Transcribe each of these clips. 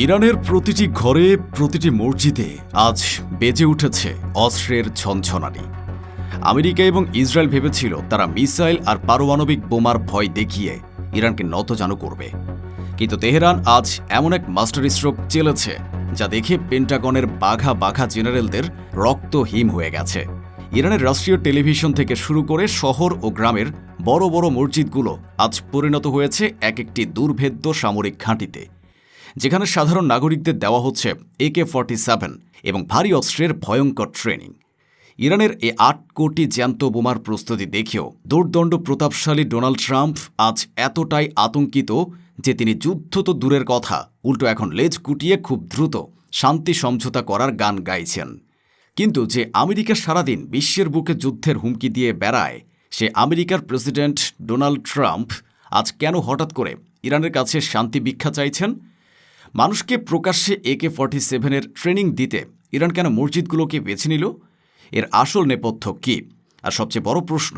ইরানের প্রতিটি ঘরে, প্রতিটি মসজিদে আজ বেজে উঠেছে অস্ত্রের ঝনঝনানি। আমেরিকা এবং ইসরায়েল ভেবেছিল তারা মিসাইল আর পারমাণবিক বোমার ভয় দেখিয়ে ইরানকে নতজানু করবে, কিন্তু তেহরান আজ এমন এক মাস্টার স্ট্রোক চেলেছে যা দেখে পেন্টাগনের বাঘা বাঘা জেনারেলদের রক্ত হিম হয়ে গেছে। ইরানের রাষ্ট্রীয় টেলিভিশন থেকে শুরু করে শহর ও গ্রামের বড় বড় মসজিদগুলো আজ পরিণত হয়েছে এক একটি দুর্ভেদ্য সামরিক ঘাঁটিতে, যেখানে সাধারণ নাগরিকদের দেওয়া হচ্ছে AK-47 এবং ভারী অস্ত্রের ভয়ঙ্কর ট্রেনিং। ইরানের এই ৮ কোটি জ্যান্ত বোমার প্রস্তুতি দেখেও দুর্দণ্ড প্রতাপশালী ডোনাল্ড ট্রাম্প আজ এতটাই আতঙ্কিত যে তিনি যুদ্ধ তো দূরের কথা, উল্টো এখন লেজ গুটিয়ে খুব দ্রুত শান্তি সমঝোতা করার গান গাইছেন। কিন্তু যে আমেরিকা সারাদিন বিশ্বের বুকে যুদ্ধের হুমকি দিয়ে বেড়ায়, সে আমেরিকার প্রেসিডেন্ট ডোনাল্ড ট্রাম্প আজ কেন হঠাৎ করে ইরানের কাছে শান্তি ভিক্ষা চাইছেন? মানুষকে প্রকাশ্যে AK-47 ট্রেনিং দিতে ইরান কেন মসজিদগুলোকে বেছে নিল? এর আসল নেপথ্য কী? আর সবচেয়ে বড় প্রশ্ন,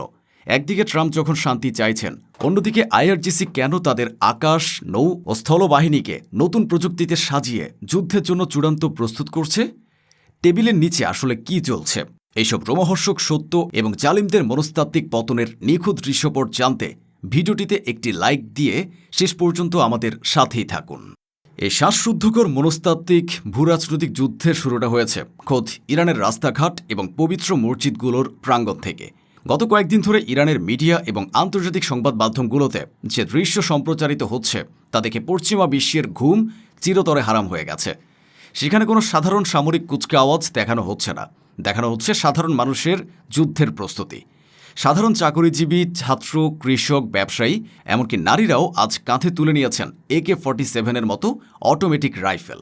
একদিকে ট্রাম্প যখন শান্তি চাইছেন, অন্যদিকে IRGC কেন তাদের আকাশ, নৌ ও স্থলবাহিনীকে নতুন প্রযুক্তিতে সাজিয়ে যুদ্ধের জন্য চূড়ান্ত প্রস্তুত করছে? টেবিলের নিচে আসলে কি চলছে? এইসব রোমহর্ষক সত্য এবং জালিমদের মনস্তাত্ত্বিক পতনের নিখুঁত দৃশ্যপট জানতে ভিডিওটিতে একটি লাইক দিয়ে শেষ পর্যন্ত আমাদের সাথেই থাকুন। এই শ্বাসরুদ্ধকর মনস্তাত্ত্বিক ভূরাজনৈতিক যুদ্ধের শুরুটা হয়েছে খোদ ইরানের রাস্তাঘাট এবং পবিত্র মসজিদগুলোর প্রাঙ্গণ থেকে। গত কয়েকদিন ধরে ইরানের মিডিয়া এবং আন্তর্জাতিক সংবাদ মাধ্যমগুলোতে যে দৃশ্য সম্প্রচারিত হচ্ছে তা দেখে পশ্চিমা বিশ্বের ঘুম চিরতরে হারাম হয়ে গেছে। সেখানে কোনো সাধারণ সামরিক কুচকাওয়াজ দেখানো হচ্ছে না, দেখানো হচ্ছে সাধারণ মানুষের যুদ্ধের প্রস্তুতি। সাধারণ চাকরিজীবী, ছাত্র, কৃষক, ব্যবসায়ী, এমনকি নারীরাও আজ কাঁধে তুলে নিয়েছেন AK-47 মতো অটোমেটিক রাইফেল।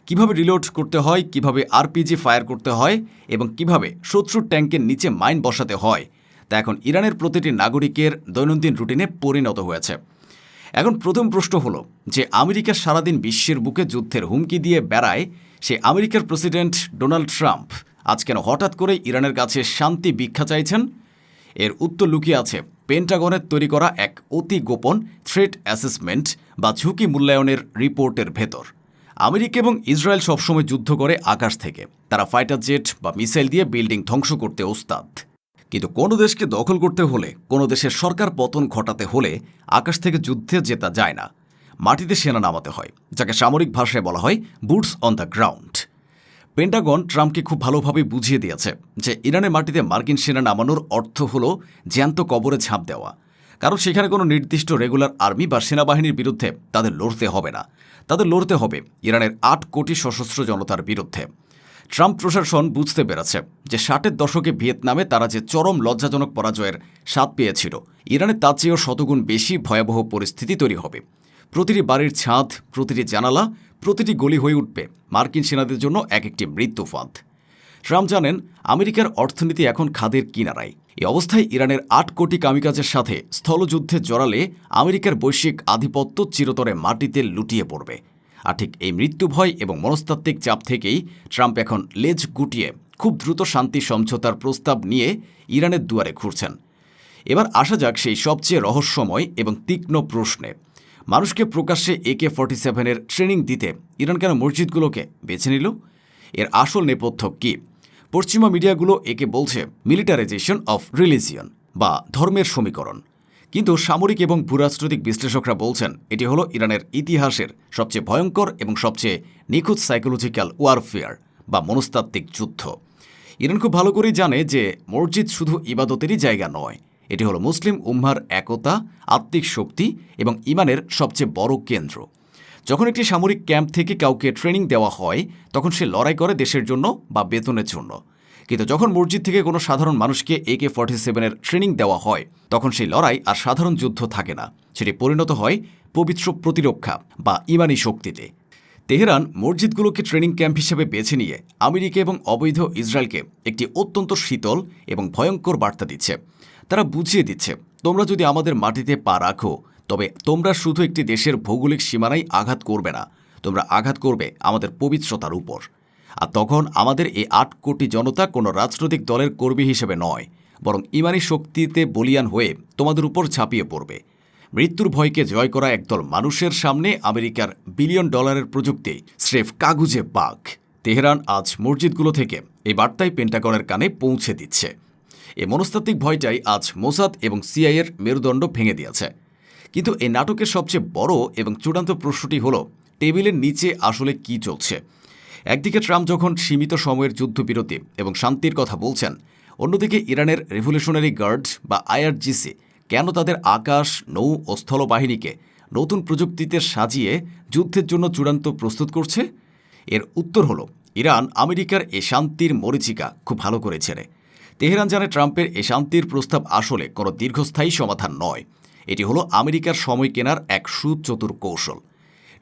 কিভাবে রিলোড করতে হয়, কিভাবে RPG ফায়ার করতে হয় এবং কিভাবে শত্রুর ট্যাঙ্কের নিচে মাইন বসাতে হয়, তা এখন ইরানের প্রতিটি নাগরিকের দৈনন্দিন রুটিনে পরিণত হয়েছে। এখন প্রথম প্রশ্ন হলো যে আমেরিকা সারাদিন বিশ্বের বুকে যুদ্ধের হুমকি দিয়ে বেড়ায়, সে আমেরিকার প্রেসিডেন্ট ডোনাল্ড ট্রাম্প আজ কেন হঠাৎ করে ইরানের কাছে শান্তি ভিক্ষা চাইছেন? এর উত্তর লুকিয়ে আছে পেন্টাগনের তৈরি করা এক অতি গোপন থ্রেট অ্যাসেসমেন্ট বা ঝুঁকি মূল্যায়নের রিপোর্টের ভেতর। আমেরিকা এবং ইসরায়েল সবসময় যুদ্ধ করে আকাশ থেকে, তারা ফাইটার জেট বা মিসাইল দিয়ে বিল্ডিং ধ্বংস করতে ওস্তাদ। কিন্তু কোনো দেশকে দখল করতে হলে, কোনো দেশের সরকার পতন ঘটাতে হলে আকাশ থেকে যুদ্ধে জেতা যায় না, মাটিতে সেনা নামাতে হয়, যাকে সামরিক ভাষায় বলা হয় boots on the ground. Pentagon ট্রাম্পকে খুব ভালোভাবে বুঝিয়ে দিয়েছে যে ইরানের মাটিতে মার্কিন সেনা নামানোর অর্থ হল জ্যান্ত কবরে ঝাঁপ দেওয়া, কারণ সেখানে কোনো নির্দিষ্ট রেগুলার আর্মি বা সেনাবাহিনীর বিরুদ্ধে তাদের লড়তে হবে না, তাদের লড়তে হবে ইরানের ৮ কোটি সশস্ত্র জনতার বিরুদ্ধে। ট্রাম্প প্রশাসন বুঝতে পেরেছে যে 60-এর দশকে ভিয়েতনামে তারা যে চরম লজ্জাজনক পরাজয়ের স্বাদ পেয়েছিল, ইরানের তার চেয়েও শতগুণ বেশি ভয়াবহ পরিস্থিতি তৈরি হবে। প্রতিটি বাড়ির ছাদ, প্রতিটি জানালা, প্রতিটি গলি হয়ে উঠবে মার্কিন সেনাদের জন্য এক একটি মৃত্যু ফাঁদ। ট্রাম্প জানেন আমেরিকার অর্থনীতি এখন খাদের কিনারায়। এই অবস্থায় ইরানের ৮ কোটি কামিকাজের সাথে স্থলযুদ্ধে জড়ালে আমেরিকার বৈশ্বিক আধিপত্য চিরতরে মাটিতে লুটিয়ে পড়বে। আর ঠিক এই মৃত্যু ভয় এবং মনস্তাত্ত্বিক চাপ থেকেই ট্রাম্প এখন লেজ গুটিয়ে খুব দ্রুত শান্তি সমঝোতার প্রস্তাব নিয়ে ইরানের দুয়ারে ঘুরছেন। এবার আসা যাক সেই সবচেয়ে রহস্যময় এবং তীক্ষ্ণ প্রশ্নে। মানুষকে প্রকাশ্যে AK-47 ট্রেনিং দিতে ইরান কেন মসজিদগুলোকে বেছে নিল? এর আসল নেপথ্য কী? পশ্চিমা মিডিয়াগুলো একে বলছে মিলিটারাইজেশন অফ রিলিজিয়ন বা ধর্মের সমীকরণ, কিন্তু সামরিক এবং ভূরাজনৈতিক বিশ্লেষকরা বলছেন এটি হলো ইরানের ইতিহাসের সবচেয়ে ভয়ঙ্কর এবং সবচেয়ে নিখুঁত সাইকোলজিক্যাল ওয়ারফেয়ার বা মনস্তাত্ত্বিক যুদ্ধ। ইরান খুব ভালো করেই জানে যে মসজিদ শুধু ইবাদতেরই জায়গা নয়, এটি হলো মুসলিম উম্মার একতা, আত্মিক শক্তি এবং ইমানের সবচেয়ে বড় কেন্দ্র। যখন একটি সামরিক ক্যাম্প থেকে কাউকে ট্রেনিং দেওয়া হয়, তখন সে লড়াই করে দেশের জন্য বা বেতনের জন্য। কিন্তু যখন মসজিদ থেকে কোনো সাধারণ মানুষকে AK-47 ট্রেনিং দেওয়া হয়, তখন সেই লড়াই আর সাধারণ যুদ্ধ থাকে না, সেটি পরিণত হয় পবিত্র প্রতিরক্ষা বা ইমানি শক্তিতে। তেহরান মসজিদগুলোকে ট্রেনিং ক্যাম্প হিসেবে বেছে নিয়ে আমেরিকা এবং অবৈধ ইসরায়েলকে একটি অত্যন্ত শীতল এবং ভয়ঙ্কর বার্তা দিচ্ছে। তারা বুঝিয়ে দিচ্ছে, তোমরা যদি আমাদের মাটিতে পা রাখো, তবে তোমরা শুধু একটি দেশের ভৌগোলিক সীমানায় আঘাত করবে না, তোমরা আঘাত করবে আমাদের পবিত্রতার উপর। আর তখন আমাদের এই ৮ কোটি জনতা কোনো রাজনৈতিক দলের কর্মী হিসেবে নয়, বরং ইমানি শক্তিতে বলিয়ান হয়ে তোমাদের উপর ঝাঁপিয়ে পড়বে। মৃত্যুর ভয়কে জয় করা একদল মানুষের সামনে আমেরিকার বিলিয়ন ডলারের প্রযুক্তি স্রেফ কাগুজে বাঘ। তেহরান আজ মসজিদগুলো থেকে এই বার্তাই পেন্টাগনের কানে পৌঁছে দিচ্ছে। এই মনস্তাত্ত্বিক ভয়টাই আজ মোসাদ এবং সিআইএর মেরুদণ্ড ভেঙে দিয়েছে। কিন্তু এই নাটকের সবচেয়ে বড় এবং চূড়ান্ত প্রশ্নটি হল, টেবিলের নিচে আসলে কি চলছে? একদিকে ট্রাম্প যখন সীমিত সময়ের যুদ্ধবিরতি এবং শান্তির কথা বলছেন, অন্যদিকে ইরানের রেভলিউশনারি গার্ড বা আইআরজিসি কেন তাদের আকাশ, নৌ ও স্থল বাহিনীকে নতুন প্রযুক্তিতে সাজিয়ে যুদ্ধের জন্য চূড়ান্ত প্রস্তুত করছে? এর উত্তর হল, ইরান আমেরিকার এ শান্তির মরীচিকা খুব ভালো করে ছেড়ে। তেহরান জানে ট্রাম্পের এ শান্তির প্রস্তাব আসলে কোনো দীর্ঘস্থায়ী সমাধান নয়। এটি হলো আমেরিকার সময় কেনার এক সুচতুর কৌশল।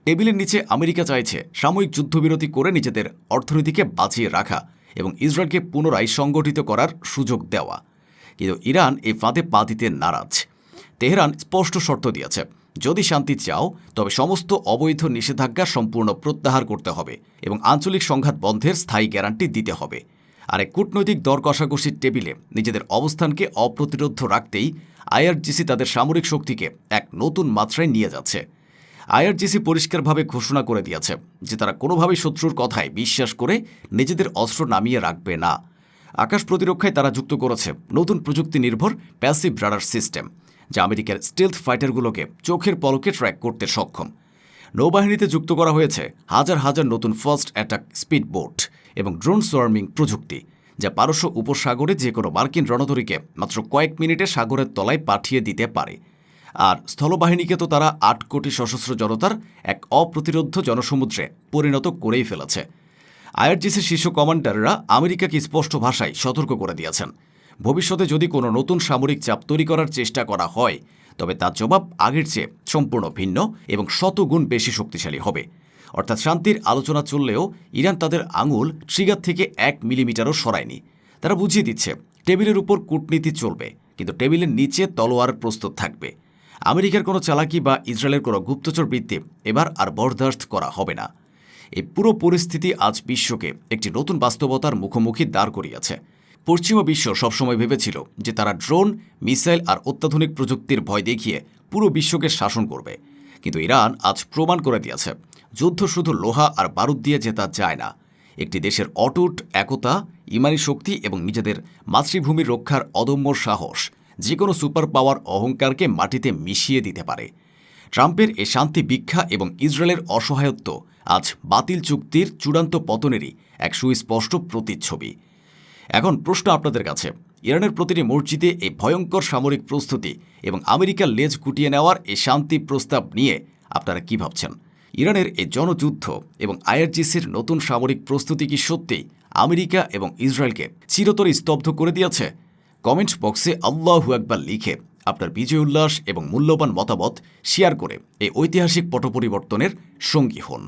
টেবিলের নিচে আমেরিকা চাইছে সাময়িক যুদ্ধবিরতি করে নিজেদের অর্থনীতিকে বাঁচিয়ে রাখা এবং ইসরায়েলকে পুনরায় সংগঠিত করার সুযোগ দেওয়া। কিন্তু ইরান এই ফাঁদে পা দিতে নারাজ। তেহরান স্পষ্ট শর্ত দিয়েছে, যদি শান্তি চাও তবে সমস্ত অবৈধ নিষেধাজ্ঞা সম্পূর্ণ প্রত্যাহার করতে হবে এবং আঞ্চলিক সংঘাত বন্ধের স্থায়ী গ্যারান্টি দিতে হবে। আর এক কূটনৈতিক দর কষাকষির টেবিলে নিজেদের অবস্থানকে অপ্রতিরোধ্য রাখতেই আইআরজিসি তাদের সামরিক শক্তিকে এক নতুন মাত্রায় নিয়ে যাচ্ছে। আইআরজিসি পরিষ্কারভাবে ঘোষণা করে দিয়েছে যে তারা কোনোভাবেই শত্রুর কথায় বিশ্বাস করে নিজেদের অস্ত্র নামিয়ে রাখবে না। আকাশ প্রতিরক্ষায় তারা যুক্ত করেছে নতুন প্রযুক্তি নির্ভর প্যাসিভ রাডার সিস্টেম, যা আমেরিকার স্টেলথ ফাইটারগুলোকে চোখের পলকে ট্র্যাক করতে সক্ষম। নৌবাহিনীতে যুক্ত করা হয়েছে হাজার হাজার নতুন ফার্স্ট অ্যাটাক স্পিড বোট এবং ড্রোন সোয়ার্মিং প্রযুক্তি, যা পারস্য উপসাগরে যে কোনো মার্কিন রণতরীকে মাত্র কয়েক মিনিটে সাগরের তলায় পাঠিয়ে দিতে পারে। আর স্থলবাহিনীকে তো তারা ৮ কোটি সশস্ত্র জনতার এক অপ্রতিরোধ্য জনসমুদ্রে পরিণত করেই ফেলেছে। আইআরজিসির শীর্ষ কমান্ডাররা আমেরিকাকে স্পষ্ট ভাষায় সতর্ক করে দিয়েছেন, ভবিষ্যতে যদি কোনো নতুন সামরিক চাপ তৈরি করার চেষ্টা করা হয় তবে তার জবাব আগের চেয়ে সম্পূর্ণ ভিন্ন এবং শতগুণ বেশি শক্তিশালী হবে। অর্থাৎ শান্তির আলোচনা চললেও ইরান তাদের আঙুল ট্রিগার থেকে ১ মিলিমিটারও সরায়নি। তারা বুঝিয়ে দিচ্ছে টেবিলের উপর কূটনীতি চলবে, কিন্তু টেবিলের নিচে তলোয়ার প্রস্তুত থাকবে। আমেরিকার কোনো চালাকি বা ইসরায়েলের কোনো গুপ্তচর বৃত্তি এবার আর বরদাস্ত করা হবে না। এই পুরো পরিস্থিতি আজ বিশ্বকে একটি নতুন বাস্তবতার মুখোমুখি দাঁড় করিয়েছে। পশ্চিমা বিশ্ব সবসময় ভেবেছিল যে তারা ড্রোন, মিসাইল আর অত্যাধুনিক প্রযুক্তির ভয় দেখিয়ে পুরো বিশ্বকে শাসন করবে। কিন্তু ইরান আজ প্রমাণ করে দিয়েছে যুদ্ধ শুধু লোহা আর বারুদ দিয়ে জেতা যায় না। একটি দেশের অটুট একতা, ইমানি শক্তি এবং নিজেদের মাতৃভূমি রক্ষার অদম্য সাহস যে কোনো সুপার পাওয়ার অহংকারকে মাটিতে মিশিয়ে দিতে পারে। ট্রাম্পের এ শান্তি ভিক্ষা এবং ইসরায়েলের অসহায়ত্ব আজ বাতিল চুক্তির চূড়ান্ত পতনেরই এক সুস্পষ্ট প্রতিচ্ছবি। এখন প্রশ্ন আপনাদের কাছে, ইরানের প্রতিটি মসজিদে এই ভয়ঙ্কর সামরিক প্রস্তুতি এবং আমেরিকার লেজ গুটিয়ে নেওয়ার এই শান্তি প্রস্তাব নিয়ে আপনারা কি ভাবছেন? ইরানের এই জনযুদ্ধ এবং আইআরজিসির নতুন সামরিক প্রস্তুতি কি সত্যিই আমেরিকা এবং ইসরায়েলকে চিরতরে স্তব্ধ করে দিয়েছে? কমেন্ট বক্সে আল্লাহু আকবার লিখে আপনার বিজয় উল্লাস এবং মূল্যবান মতামত শেয়ার করে এই ঐতিহাসিক পট পরিবর্তনের সঙ্গী হন।